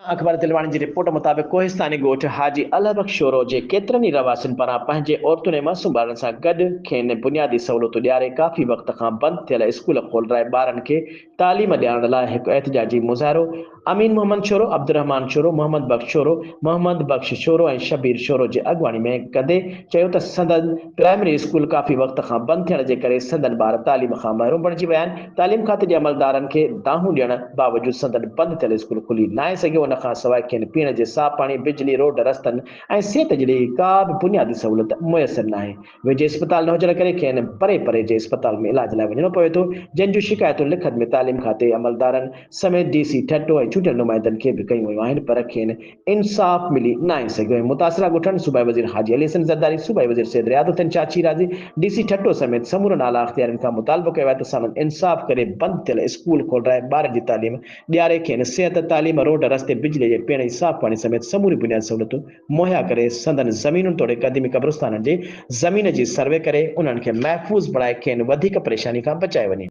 अख़बार तिलवाणी जी रिपोर्ट मुताबिक़ कोहिस्तानी ॻोठ हाजी अलबख्श शोरो जे केतिरनि ई रवासियुनि पारां पंहिंजे औरतुनि ऐं मासूम ॿारनि सां गॾु खेनि बुनियादी सहूलियतूं ॾियारे काफ़ी वक़्त खां बंदि थियल स्कूल खोलाए ॿारनि खे तालीम ॾियारण लाइ हिकु एहतिजाजी मुज़ाहिरो अमीन मोहम्मद शोरो, अब्दुरहमान शोरो, मोहम्मद बख्श शोरो ऐं शबीर शोरो जे अॻुवाणी में कंदे चयो त संदन प्राइमरी स्कूल काफ़ी वक़्त खां बंदि थियण जे करे संदन ॿार तालीम खां महरूम बणिजी विया आहिनि। तालीम खाते जे अमलदारनि खे दाहूं ॾियण बावजूदि संदन बंदि थियल स्कूल खुली न आहे सघियो। उन खां सवाइ खेनि पीअण जे साफ़ पाणी, बिजली, रोड, रस्तनि ऐं सिहत जहिड़ी का बि बुनियादी सहूलियत मुयसर न आहे। वेझे इस्पताल न हुजण करे खेनि परे परे जे इस्पताल में इलाज लाइ वञणो पवे थो, जंहिं जूं शिकायतूं लिखत में तालीम खाते अमलदारनि समेत DC ठट्टो ऐं चूंडियल नुमाइंदनि खे बि कयूं वियूं आहिनि, पर खेनि इंसाफ़ मिली न आहे सघियो। मुतासिरा ॻोठनि सूबाई वज़ीर हाजी अली हसन ज़रदारी, सूबाई वज़ीर सैयद रियादुद्दीन चाची राज़ी, DC ठट्टो समेत समूरनि आला अख़्तियारनि खां मुतालबो कयो आहे त संदन इंसाफ़ करे बंदि थियल स्कूल खोलाए ॿारनि जी तालीम ॾियारे खेनि सिहत, तालीम, रोड, रस्ते, बिजली जे पीअण जी साफ़ पाणी समेत समूरी बुनियादी सहूलियतूं मुहैया करे संदन ज़मीनुनि तोड़े क़दीमी क़ब्रिस्ताननि जे ज़मीन जी सर्वे करे उन्हनि खे महफ़ूज़ बणाए खेनि वधीक परेशानी खां बचाए वञे।